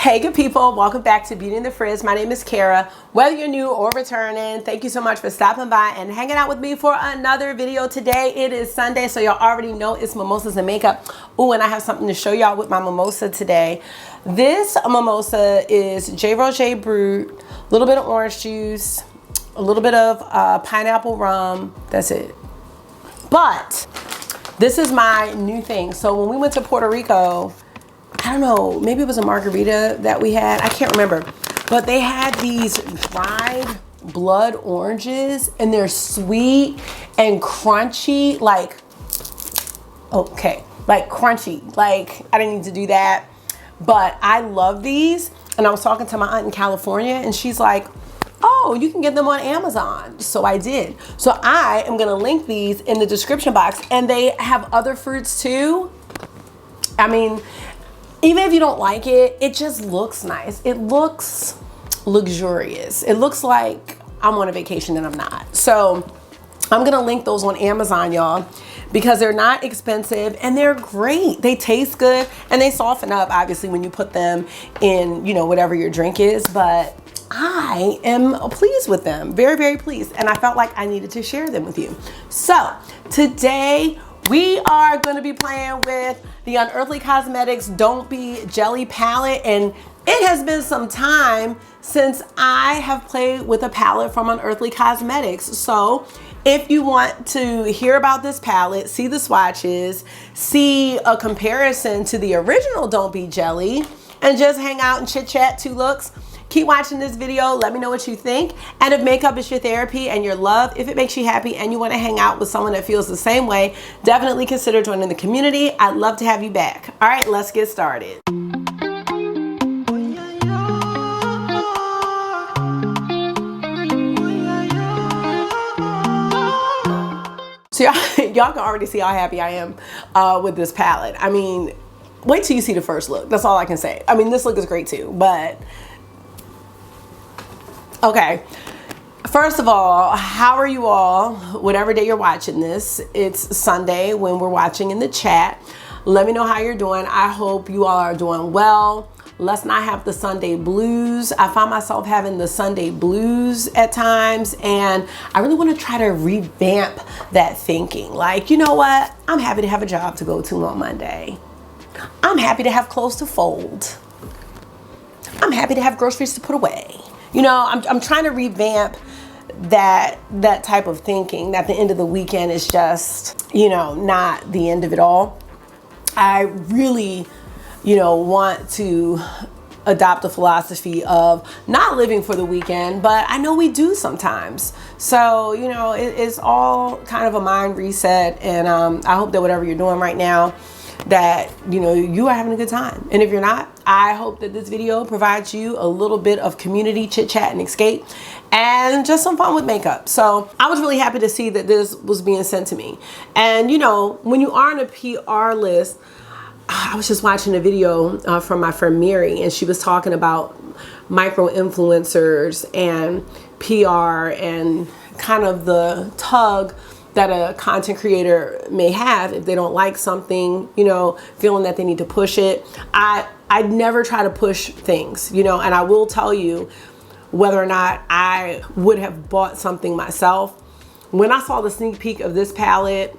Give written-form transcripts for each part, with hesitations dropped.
Hey good people, welcome back to Beauty in the Frizz. My name is Cara. Whether you're new or returning, thank you so much for stopping by and hanging out with me for another video. Today it is Sunday, so y'all already know it's mimosas and makeup. Ooh, and I have something to show y'all with my mimosa today. This mimosa is J. Roger Brut, a little bit of orange juice, a little bit of pineapple rum. That's it. But this is my new thing. So when we went to Puerto Rico, I don't know, maybe it was a margarita that we had. I can't remember. But they had these dried blood oranges and they're sweet and crunchy. Like, okay, like crunchy. Like, I didn't need to do that. But I love these. And I was talking to my aunt in California and she's like, oh, you can get them on Amazon. So I did. So I am gonna link these in the description box. And they have other fruits too. I mean, even if you don't like it, it just looks nice. It looks luxurious. It looks like I'm on a vacation and I'm not. So I'm gonna link those on Amazon, y'all, because they're not expensive and they're great. They taste good and they soften up, obviously, when you put them in, you know, whatever your drink is. But I am pleased with them, very, very pleased. And I felt like I needed to share them with you. So today, we are going to be playing with the Unearthly Cosmetics Don't Be Jelly palette, and it has been some time since I have played with a palette from Unearthly Cosmetics. So if you want to hear about this palette, see the swatches, see a comparison to the original Don't Be Jelly, and just hang out and chit chat, two looks, keep watching this video. Let me know what you think. And if makeup is your therapy and your love, if it makes you happy and you want to hang out with someone that feels the same way, definitely consider joining the community. I'd love to have you back. All right, let's get started. So y'all can already see how happy I am with this palette. I mean, wait till you see the first look. That's all I can say. I mean, this look is great too, but okay, first of all, how are you all? Whatever day you're watching this, it's Sunday when we're watching in the chat. Let me know how you're doing. I hope you all are doing well. Let's not have the Sunday blues. I find myself having the Sunday blues at times, and I really want to try to revamp that thinking. Like, you know what? I'm happy to have a job to go to on Monday. I'm happy to have clothes to fold. I'm happy to have groceries to put away. You know, I'm trying to revamp that type of thinking, that the end of the weekend is just, you know, not the end of it all. I really, you know, want to adopt a philosophy of not living for the weekend, but I know we do sometimes. So, you know, it's all kind of a mind reset, and I hope that whatever you're doing right now, that, you know, you are having a good time. And if you're not, I hope that this video provides you a little bit of community chit chat and escape and just some fun with makeup. So I was really happy to see that this was being sent to me. And you know, when you are on a PR list, I was just watching a video from my friend Mary, and she was talking about micro influencers and PR and kind of the tug that a content creator may have if they don't like something, you know, feeling that they need to push it. I never try to push things, you know, and I will tell you whether or not I would have bought something myself. When I saw the sneak peek of this palette,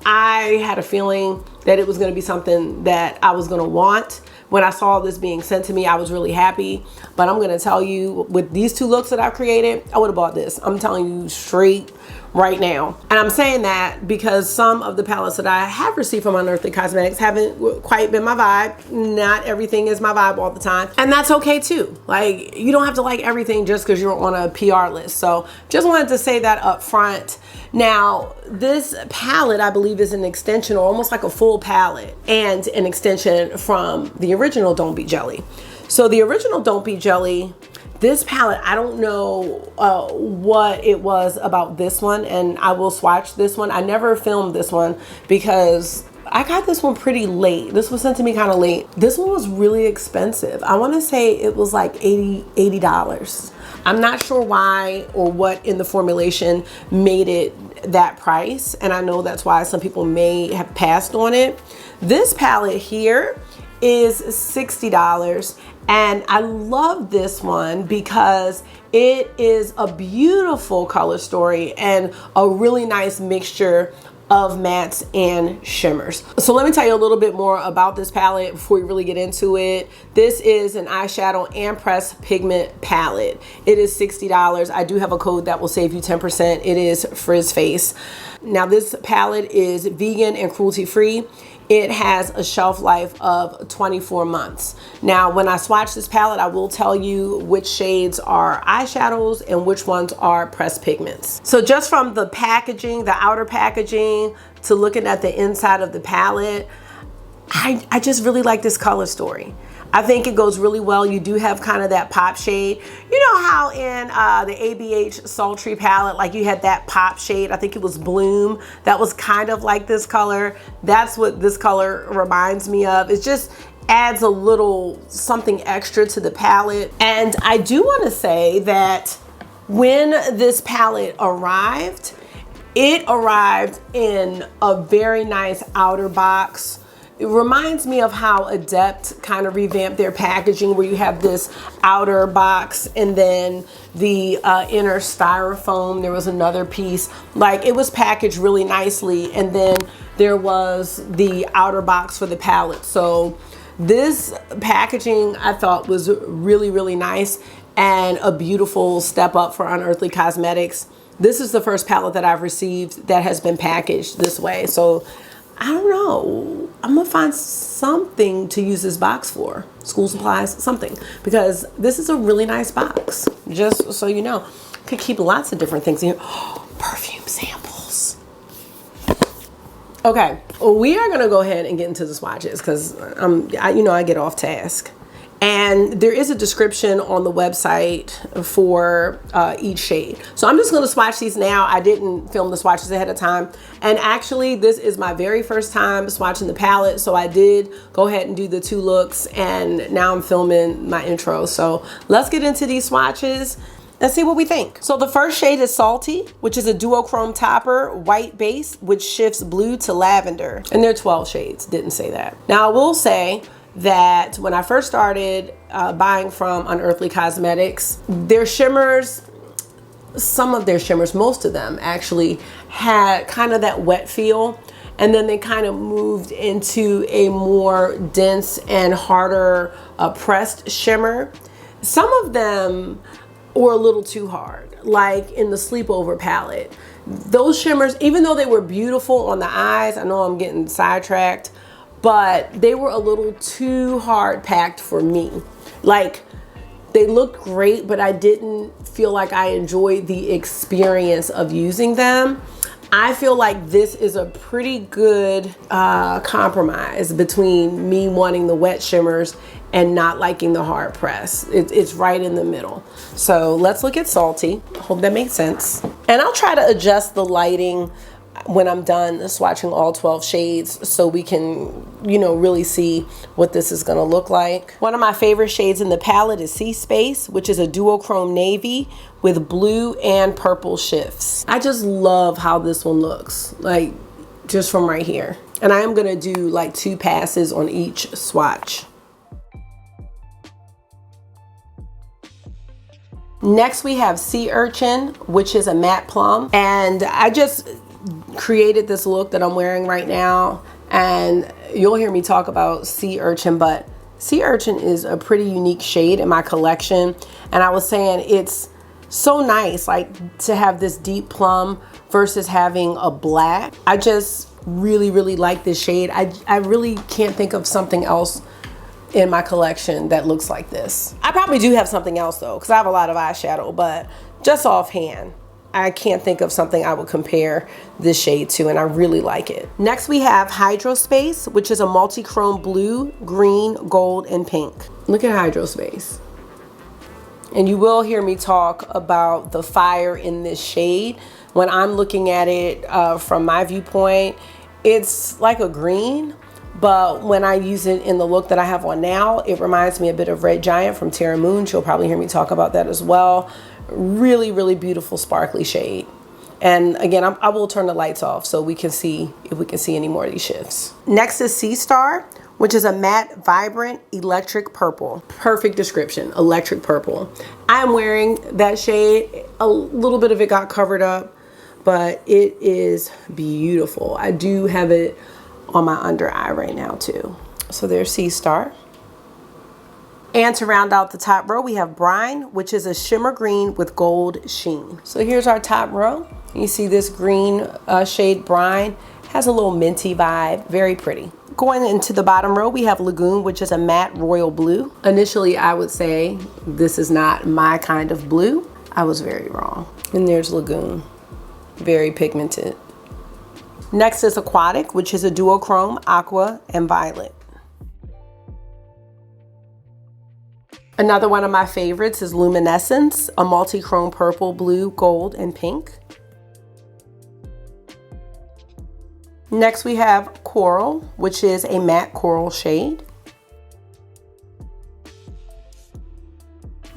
I had a feeling that it was going to be something that I was going to want. When I saw this being sent to me, I was really happy. But I'm going to tell you, with these two looks that I've created, I would have bought this. I'm telling you straight right now. And I'm saying that because some of the palettes that I have received from Unearthly Cosmetics haven't quite been my vibe. Not everything is my vibe all the time. And that's okay too. Like, you don't have to like everything just because you're on a PR list. So just wanted to say that up front. Now, this palette, I believe, is an extension, or almost like a full palette, and an extension from the original Don't Be Jelly. So the original Don't Be Jelly, this palette, I don't know what it was about this one, and I will swatch this one. I never filmed this one because I got this one pretty late. This was sent to me kind of late. This one was really expensive. I want to say it was like $80. I'm not sure why or what in the formulation made it that price, and I know that's why some people may have passed on it. This palette here is $60. And I love this one because it is a beautiful color story and a really nice mixture of mattes and shimmers. So let me tell you a little bit more about this palette before we really get into it. This is an eyeshadow and pressed pigment palette. It is $60. I do have a code that will save you 10%. It is Frizz Face. Now this palette is vegan and cruelty free. It has a shelf life of 24 months. Now, when I swatch this palette, I will tell you which shades are eyeshadows and which ones are pressed pigments. So just from the packaging, the outer packaging, to looking at the inside of the palette, I just really like this color story. I think it goes really well. You do have kind of that pop shade. You know how in the ABH Sultry palette, like you had that pop shade, I think it was Bloom, that was kind of like this color. That's what this color reminds me of. It just adds a little something extra to the palette. And I do want to say that when this palette arrived, it arrived in a very nice outer box. It reminds me of how Adept kind of revamped their packaging, where you have this outer box and then the inner styrofoam. There was another piece. Like, it was packaged really nicely, and then there was the outer box for the palette. So this packaging I thought was really, really nice and a beautiful step up for Unearthly Cosmetics. This is the first palette that I've received that has been packaged this way. So I don't know, I'm gonna find something to use this box for. School supplies, something. Because this is a really nice box, just so you know. Could keep lots of different things in here. Oh, perfume samples. Okay, well, we are gonna go ahead and get into the swatches because you know I get off task. And there is a description on the website for each shade. So I'm just gonna swatch these now. I didn't film the swatches ahead of time. And actually, this is my very first time swatching the palette. So I did go ahead and do the 2 looks, and now I'm filming my intro. So let's get into these swatches and see what we think. So the first shade is Salty, which is a duochrome topper, white base, which shifts blue to lavender. And there are 12 shades, didn't say that. Now I will say that when I first started buying from Unearthly Cosmetics, their shimmers, some of their shimmers, most of them actually had kind of that wet feel, and then they kind of moved into a more dense and harder pressed shimmer. Some of them were a little too hard, like in the Sleepover palette. Those shimmers, even though they were beautiful on the eyes, I know I'm getting sidetracked, but they were a little too hard packed for me. Like, they looked great, but I didn't feel like I enjoyed the experience of using them. I feel like this is a pretty good compromise between me wanting the wet shimmers and not liking the hard press. It's right in the middle. So let's look at Salty. Hope that makes sense. And I'll try to adjust the lighting when I'm done swatching all 12 shades so we can, you know, really see what this is gonna look like. One of my favorite shades in the palette is Sea Space, which is a duochrome navy with blue and purple shifts. I just love how this one looks, like just from right here. And I am gonna do like 2 passes on each swatch. Next we have Sea Urchin, which is a matte plum. And I just created this look that I'm wearing right now, and you'll hear me talk about Sea Urchin, but Sea Urchin is a pretty unique shade in my collection. And I was saying it's so nice, like, to have this deep plum versus having a black. I just really, really like this shade. I really can't think of something else in my collection that looks like this. I probably do have something else though, because I have a lot of eyeshadow, but just offhand, I can't think of something I would compare this shade to, and I really like it. Next we have Hydrospace, which is a multi-chrome blue, green, gold, and pink. Look at Hydrospace. And you will hear me talk about the fire in this shade. When I'm looking at it from my viewpoint, it's like a green, but when I use it in the look that I have on now, it reminds me a bit of Red Giant from Terra Moon. She'll probably hear me talk about that as well. Really, really beautiful sparkly shade. And again, I will turn the lights off so we can see if we can see any more of these shifts. Next is Sea Star, which is a matte, vibrant, electric purple. Perfect description, electric purple. I'm wearing that shade. A little bit of it got covered up, but it is beautiful. I do have it on my under eye right now too. So there's Sea Star. And to round out the top row, we have Brine, which is a shimmer green with gold sheen. So here's our top row. You see this green shade Brine. Has a little minty vibe, very pretty. Going into the bottom row, we have Lagoon, which is a matte royal blue. Initially, I would say this is not my kind of blue. I was very wrong. And there's Lagoon, very pigmented. Next is Aquatic, which is a duochrome, aqua and violet. Another one of my favorites is Luminescence, a multi-chrome purple, blue, gold, and pink. Next we have Coral, which is a matte coral shade.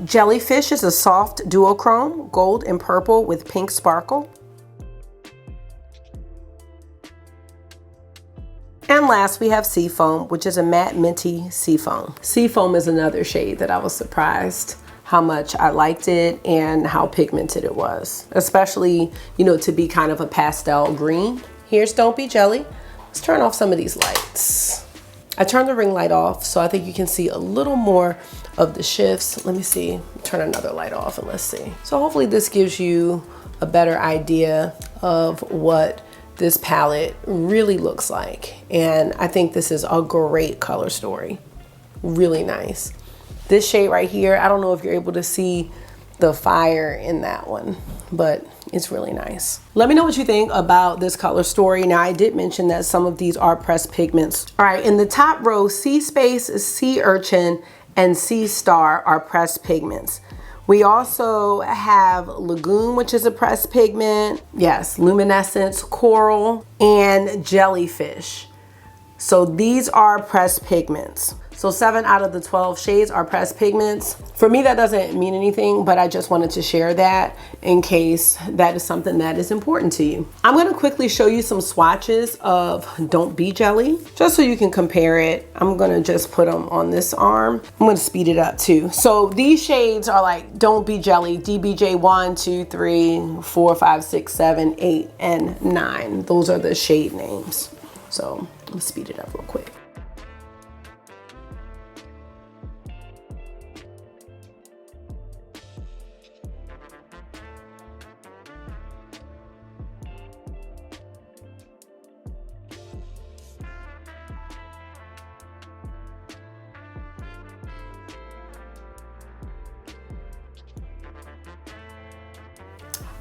Jellyfish is a soft duochrome, gold and purple with pink sparkle. And last we have Seafoam, which is a matte minty seafoam. Seafoam is another shade that I was surprised how much I liked it and how pigmented it was, especially, you know, to be kind of a pastel green. Here's Don't Be Jelly. Let's turn off some of these lights. I turned the ring light off, so I think you can see a little more of the shifts. Let me see, turn another light off and let's see. So hopefully this gives you a better idea of what this palette really looks like. And I think this is a great color story. Really nice. This shade right here, I don't know if you're able to see the fire in that one, but it's really nice. Let me know what you think about this color story. Now, I did mention that some of these are pressed pigments. All right, in the top row, Sea Space, Sea Urchin, and Sea Star are pressed pigments. We also have Lagoon, which is a pressed pigment. Yes, Luminescence, Coral, and Jellyfish. So these are pressed pigments. So 7 out of the 12 shades are pressed pigments. For me, that doesn't mean anything, but I just wanted to share that in case that is something that is important to you. I'm gonna quickly show you some swatches of Don't Be Jelly, just so you can compare it. I'm gonna just put them on this arm. I'm gonna speed it up too. So these shades are like Don't Be Jelly, DBJ 1, 2, 3, 4, 5, 6, 7, 8, and 9. Those are the shade names. So let's speed it up real quick.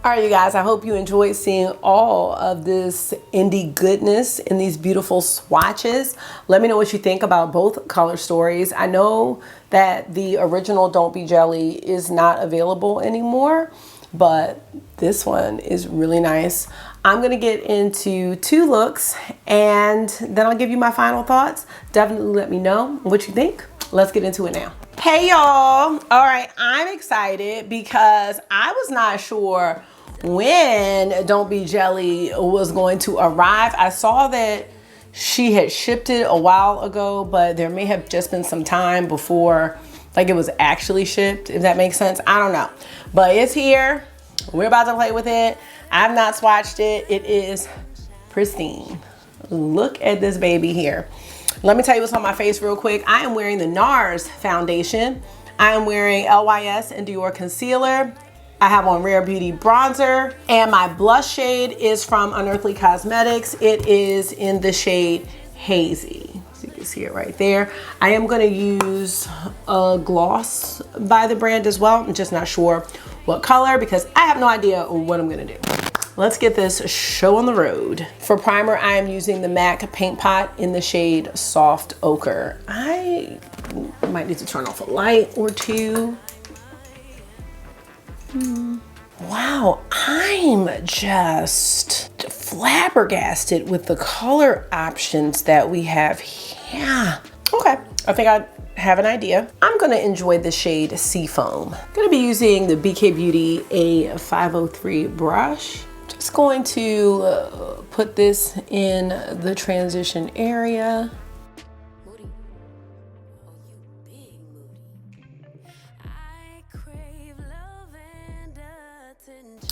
All right, you guys, I hope you enjoyed seeing all of this indie goodness in these beautiful swatches. Let me know what you think about both color stories. I know that the original Don't Be Jelly is not available anymore, but this one is really nice. I'm gonna get into 2 looks and then I'll give you my final thoughts. Definitely let me know what you think. Let's get into it now. Hey y'all. All right, I'm excited because I was not sure when Don't Be Jelly was going to arrive. I saw that she had shipped it a while ago, but there may have just been some time before like it was actually shipped, if that makes sense. I don't know, but it's here. We're about to play with it. I've not swatched it. It is pristine. Look at this baby here. Let me tell you what's on my face real quick. I am wearing the NARS foundation. I am wearing LYS and Dior concealer. I have on Rare Beauty bronzer, and my blush shade is from Unearthly Cosmetics. It is in the shade Hazy. So you can see it right there. I am gonna use a gloss by the brand as well. I'm just not sure what color because I have no idea what I'm gonna do. Let's get this show on the road. For primer, I am using the MAC Paint Pot in the shade Soft Ochre. I might need to turn off a light or two. Wow, I'm just flabbergasted with the color options that we have here. Okay, I think I have an idea. I'm gonna enjoy the shade Seafoam. I'm gonna be using the BK Beauty A503 brush. Just going to put this in the transition area.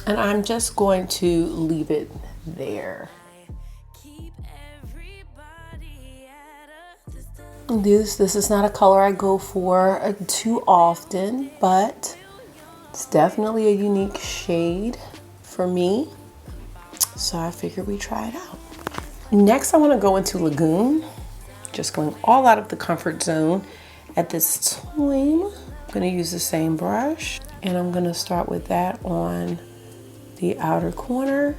And I'm just going to leave it there. This is not a color I go for too often, but it's definitely a unique shade for me. So I figured we try it out. Next, I want to go into Lagoon. Just going all out of the comfort zone at this time. I'm going to use the same brush, and I'm going to start with that on the outer corner.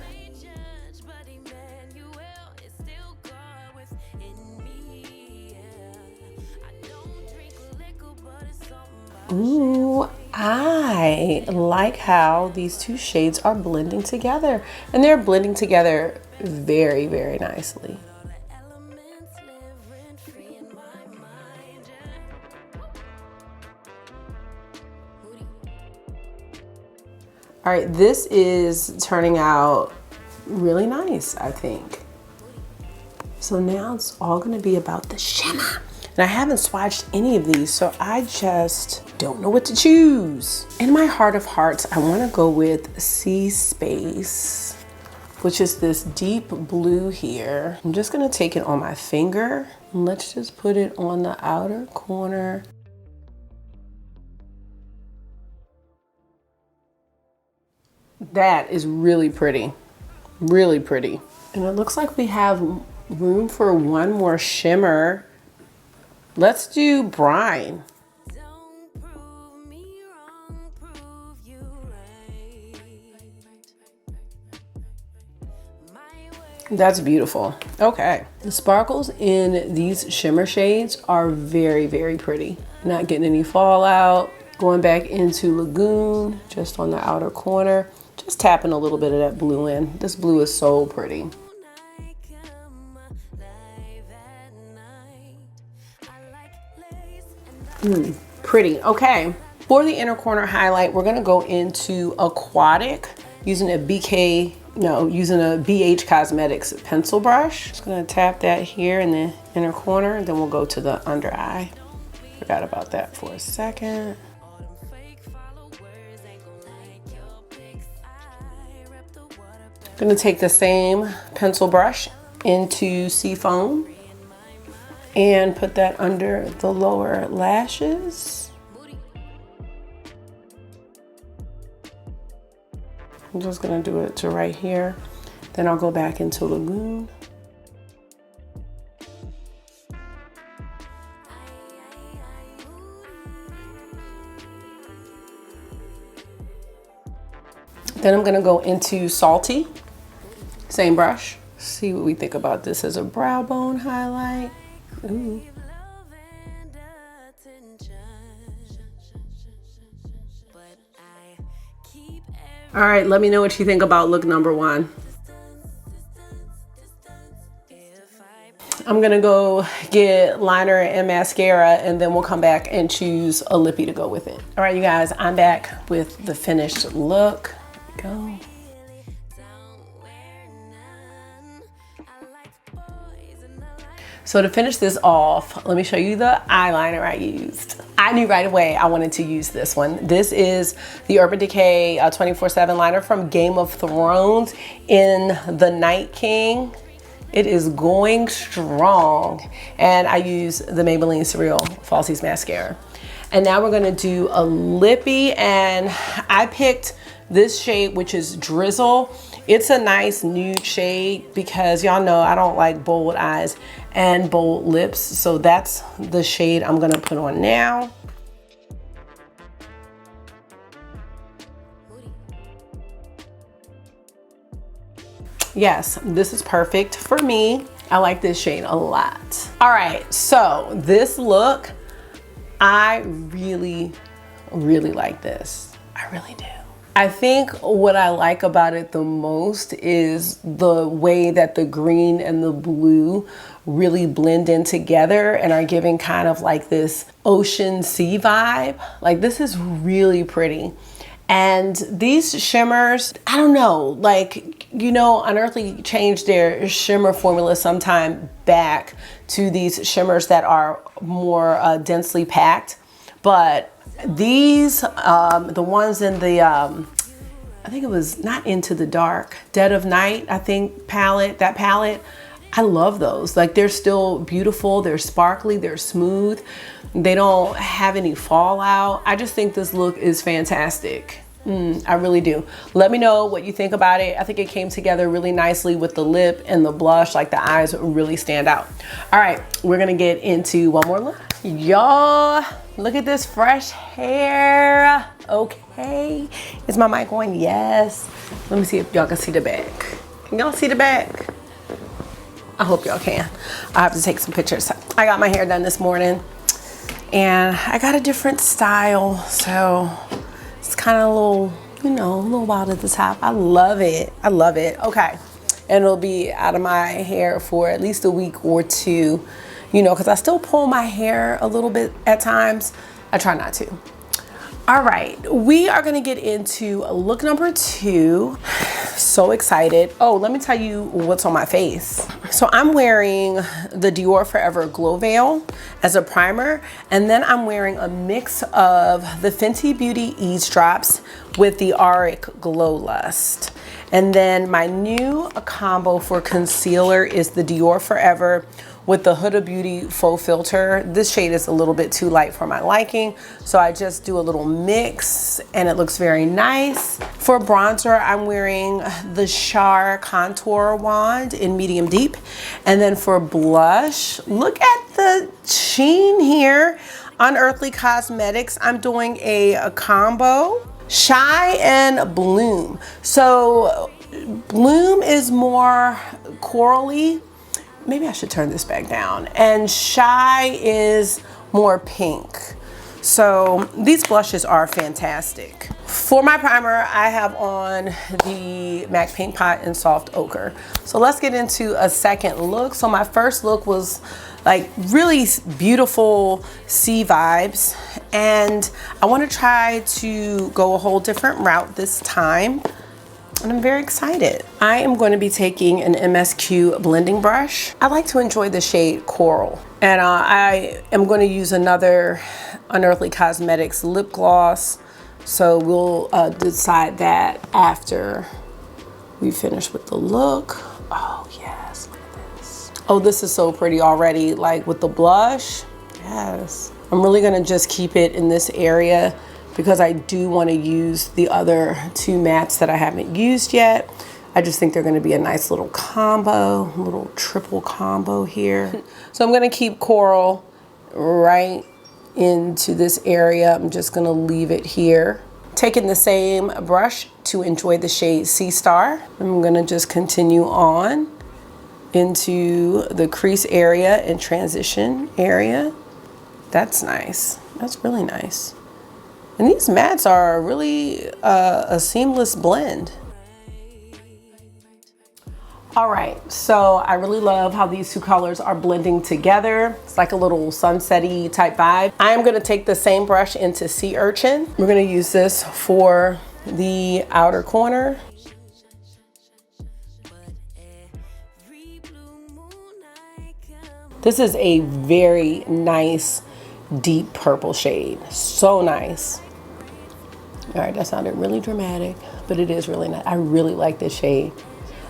Ooh, I like how these two shades are blending together, and they're blending together very, very nicely. All right, this is turning out really nice, I think. So now it's all gonna be about the shimmer. And I haven't swatched any of these, so I just don't know what to choose. In my heart of hearts, I wanna go with Sea Space, which is this deep blue here. I'm just gonna take it on my finger. Let's just put it on the outer corner. That is really pretty, really pretty. And it looks like we have room for one more shimmer. Let's do Brine. That's beautiful. Okay. The sparkles in these shimmer shades are very, very pretty. Not getting any fallout. Going back into Lagoon, just on the outer corner. Just tapping a little bit of that blue in. This blue is so pretty. Pretty. Okay. For the inner corner highlight, we're gonna go into Aquatic using a using a BH Cosmetics pencil brush. Just gonna tap that here in the inner corner, then we'll go to the under eye. Forgot about that for a second. Gonna take the same pencil brush into Seafoam and put that under the lower lashes. I'm just gonna do it to right here. Then I'll go back into Lagoon. Then I'm gonna go into Salty. Same brush. See what we think about this as a brow bone highlight. Ooh. All right, let me know what you think about look number one. I'm gonna go get liner and mascara, and then we'll come back and choose a lippy to go with it. All right, you guys, I'm back with the finished look. Here we go. So to finish this off, let me show you the eyeliner I used. I knew right away I wanted to use this one. This is the Urban Decay 24/7 liner from Game of Thrones in the Night King. It is going strong. And I use the Maybelline Surreal Falsies Mascara. And now we're gonna do a lippy, and I picked this shade, which is Drizzle. It's a nice nude shade because y'all know I don't like bold eyes and bold lips. So that's the shade I'm gonna put on now. Yes, this is perfect for me. I like this shade a lot. All right, so this look, I really, really like this. I really do. I think what I like about it the most is the way that the green and the blue really blend in together and are giving kind of like this ocean sea vibe. Like, this is really pretty. And these shimmers, I don't know, like, you know, Unearthly changed their shimmer formula sometime back to these shimmers that are more densely packed. But these, the ones in the I think it was not Into the Dark, Dead of Night, I think palette, that palette. I love those. Like they're still beautiful, they're sparkly, they're smooth. They don't have any fallout. I just think this look is fantastic. I really do. Let me know what you think about it. I think it came together really nicely with the lip and the blush. Like the eyes really stand out. All right, we're gonna get into one more look. Y'all, look at this fresh hair. Okay, is my mic on? Yes. Let me see if y'all can see the back. Can y'all see the back? I hope y'all can. I have to take some pictures. I got my hair done this morning and I got a different style. So it's kind of a little, you know, a little wild at the top. I love it. I love it. Okay. And it'll be out of my hair for at least a week or two, you know, because I still pull my hair a little bit at times. I try not to. All right, we are gonna get into look number 2. So excited. Oh, let me tell you what's on my face. So I'm wearing the Dior Forever Glow Veil as a primer, and then I'm wearing a mix of the Fenty Beauty Eavesdrops with the Auric Glow Lust. And then my new combo for concealer is the Dior Forever with the Huda Beauty Faux Filter. This shade is a little bit too light for my liking, so I just do a little mix and it looks very nice. For bronzer, I'm wearing the Char Contour Wand in medium deep. And then for blush, look at the sheen here. Unearthly Cosmetics, I'm doing a combo. Shy and Bloom. So Bloom is more corally. Maybe I should turn this back down. And Shy is more pink. So these blushes are fantastic. For my primer, I have on the MAC Paint Pot in Soft Ochre. So let's get into a second look. So my first look was like really beautiful sea vibes. And I want to try to go a whole different route this time. And I'm very excited. I am going to be taking an MSQ blending brush. I like to enjoy the shade Coral. And I am going to use another Unearthly Cosmetics lip gloss. So we'll decide that after we finish with the look. Oh yes, look at this. Oh, this is so pretty already, like with the blush. Yes. I'm really gonna just keep it in this area because I do want to use the other 2 mattes that I haven't used yet. I just think they're going to be a nice little combo, little triple combo here. So I'm going to keep Coral right into this area. I'm just going to leave it here. Taking the same brush to enjoy the shade Sea Star. I'm going to just continue on into the crease area and transition area. That's nice. That's really nice. And these mattes are really a seamless blend. All right, so I really love how these 2 colors are blending together. It's like a little sunset-y type vibe. I am gonna take the same brush into Sea Urchin. We're gonna use this for the outer corner. This is a very nice, deep purple shade. So nice. All right, that sounded really dramatic, but it is really nice. I really like this shade.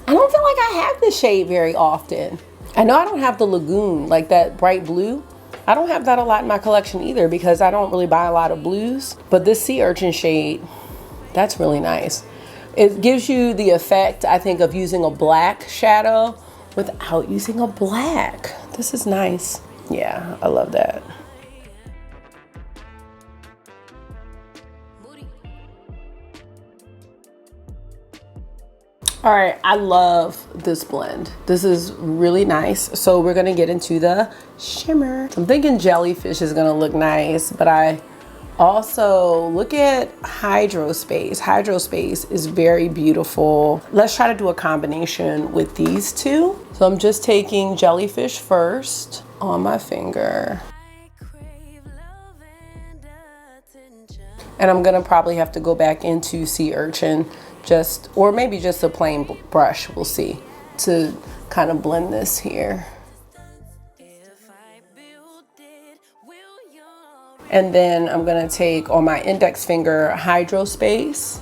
I don't feel like I have this shade very often. I know I don't have the Lagoon, like that bright blue. I don't have that a lot in my collection either because I don't really buy a lot of blues. But this Sea Urchin shade, that's really nice. It gives you the effect, I think, of using a black shadow without using a black. This is nice. Yeah, I love that. All right, I love this blend. This is really nice. So we're gonna get into the shimmer. I'm thinking Jellyfish is gonna look nice, but I also look at Hydrospace. Hydrospace is very beautiful. Let's try to do a combination with these 2. So I'm just taking Jellyfish first on my finger. And I'm gonna probably have to go back into Sea Urchin or maybe just a plain brush, we'll see, to kind of blend this here. And then I'm gonna take on my index finger Hydrospace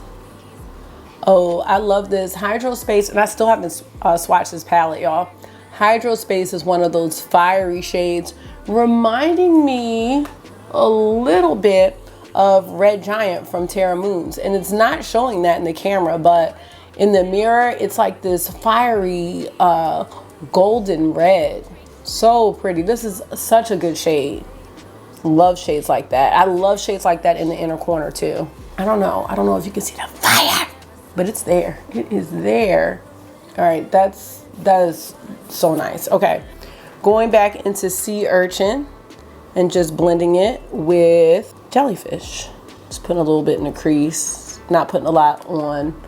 Oh, I love this Hydro Space, and I still haven't swatched this palette, y'all. Hydro Space is one of those fiery shades, reminding me a little bit of Red Giant from Terra Moons. And it's not showing that in the camera, but in the mirror, it's like this fiery golden red. So pretty. This is such a good shade. Love shades like that. I love shades like that in the inner corner too. I don't know if you can see the fire, but it's there. It is there. All right, that is so nice. Okay, going back into Sea Urchin and just blending it with Jellyfish. Just putting a little bit in the crease, not putting a lot on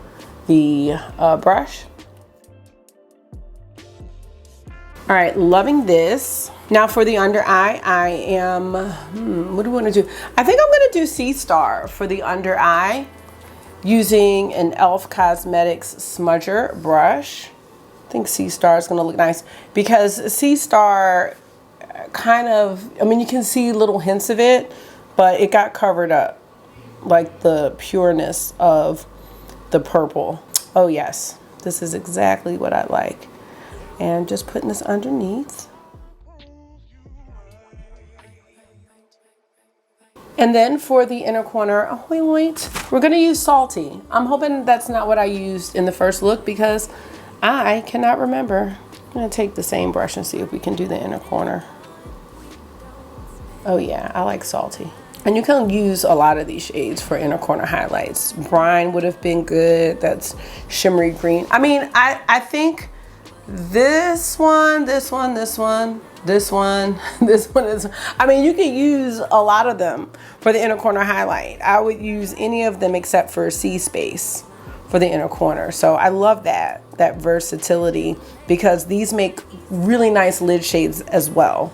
the brush. All right, loving this. Now for the under eye, I am, what do we want to do? I think I'm gonna do Sea Star for the under eye using an e.l.f. Cosmetics smudger brush. I think Sea Star is gonna look nice because Sea Star kind of, I mean, you can see little hints of it, but it got covered up, like the pureness of the purple. Oh yes, this is exactly what I like. And just putting this underneath. And then for the inner corner, oh wait, we're gonna use Salty. I'm hoping that's not what I used in the first look because I cannot remember. I'm gonna take the same brush and see if we can do the inner corner. Oh yeah, I like Salty. And you can use a lot of these shades for inner corner highlights. Brine would have been good. That's shimmery green. I mean, I think this one, this one, this one, this one, this one is, I mean, you can use a lot of them for the inner corner highlight. I would use any of them except for Sea Space for the inner corner. So I love that versatility because these make really nice lid shades as well.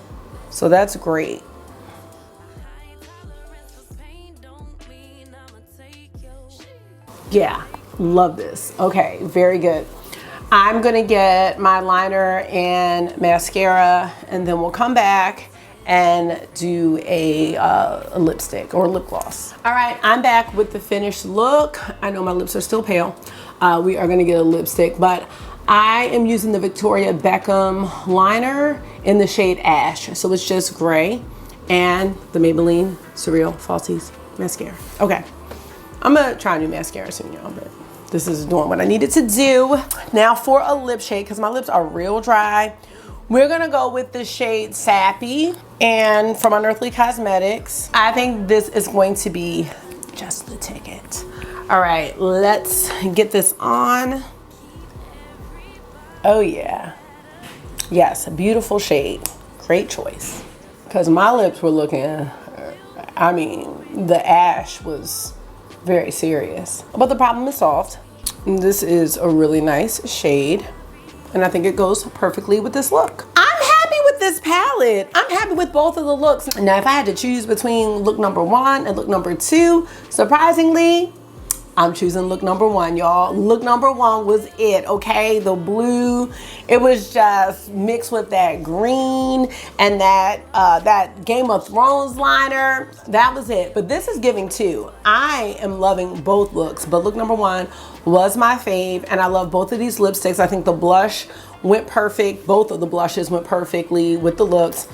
So that's great. Yeah, love this. Okay, very good. I'm gonna get my liner and mascara and then we'll come back and do a lipstick or lip gloss. All right, I'm back with the finished look. I know my lips are still pale. We are gonna get a lipstick, but I am using the Victoria Beckham liner in the shade Ash. So it's just gray and the Maybelline Surreal Falsies mascara. Okay, I'm gonna try a new mascara soon, y'all, but this is doing what I needed to do. Now for a lip shade, because my lips are real dry, we're gonna go with the shade Sappy and from Unearthly Cosmetics. I think this is going to be just the ticket. All right, let's get this on. Oh yeah. Yes, beautiful shade. Great choice. Because my lips were looking, I mean, the ash was very serious. But the problem is solved. This is a really nice shade. And I think it goes perfectly with this look. I'm happy with this palette. I'm happy with both of the looks. Now, if I had to choose between look number 1 and look number 2, surprisingly, I'm choosing look number 1, y'all. Look number 1 was it, okay? The blue, it was just mixed with that green and that Game of Thrones liner. That was it. But this is giving 2. I am loving both looks, but look number 1 was my fave, and I love both of these lipsticks. I think the blush went perfect. Both of the blushes went perfectly with the looks.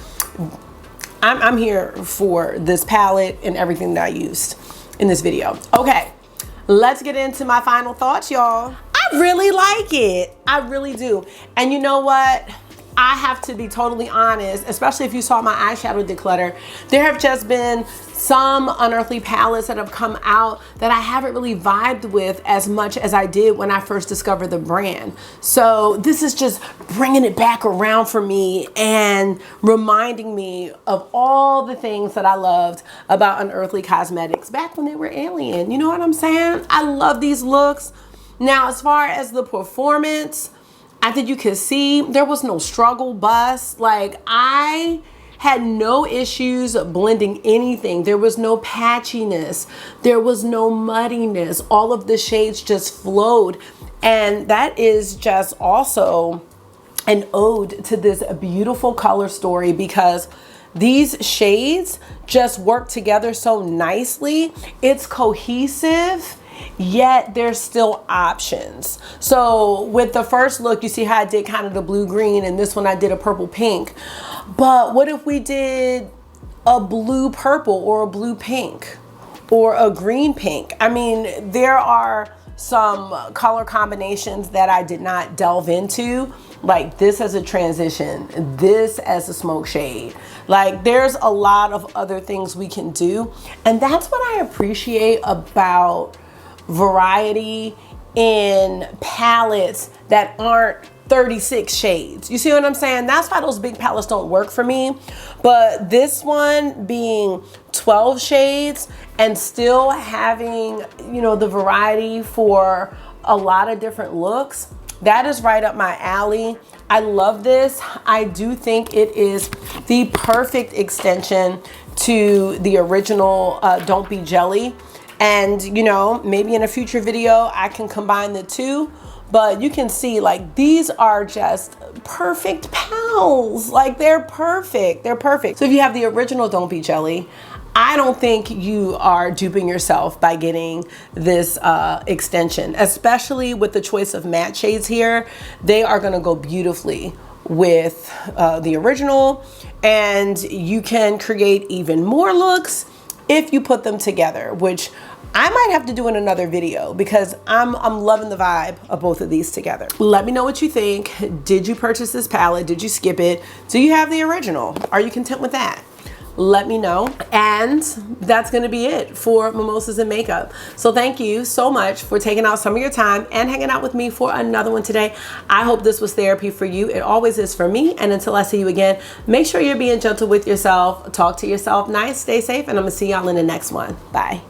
I'm here for this palette and everything that I used in this video. Okay. Let's get into my final thoughts, y'all. I really like it. I really do. And you know what? I have to be totally honest, especially if you saw my eyeshadow declutter. There have just been some Unearthly palettes that have come out that I haven't really vibed with as much as I did when I first discovered the brand. So this is just bringing it back around for me and reminding me of all the things that I loved about Unearthly Cosmetics back when they were alien. You know what I'm saying? I love these looks. Now, as far as the performance, I think you can see there was no struggle bust. Like, I had no issues blending anything. There was no patchiness. There was no muddiness. All of the shades just flowed. And that is just also an ode to this beautiful color story because these shades just work together so nicely. It's cohesive. yet there's still options. So with the first look, you see how I did kind of the blue green, and this one I did a purple pink. But what if we did a blue purple or a blue pink or a green pink? I mean, there are some color combinations that I did not delve into, like this as a transition, this as a smoke shade. Like there's a lot of other things we can do. And that's what I appreciate about variety in palettes that aren't 36 shades. You see what I'm saying? That's why those big palettes don't work for me. But this one being 12 shades and still having, you know, the variety for a lot of different looks, that is right up my alley. I love this. I do think it is the perfect extension to the original Don't Be Jelly. And, you know, maybe in a future video, I can combine the two. But you can see, like, these are just perfect pals. Like, they're perfect. They're perfect. So if you have the original Don't Be Jelly, I don't think you are duping yourself by getting this extension, especially with the choice of matte shades here. They are gonna go beautifully with the original, and you can create even more looks if you put them together, which I might have to do in another video because I'm loving the vibe of both of these together. Let me know what you think. Did you purchase this palette? Did you skip it? Do you have the original? Are you content with that? Let me know. And that's gonna be it for Mimosas and Makeup. So thank you so much for taking out some of your time and hanging out with me for another one today. I hope this was therapy for you. It always is for me. And until I see you again, make sure you're being gentle with yourself. Talk to yourself nice, stay safe, and I'm gonna see y'all in the next one. Bye.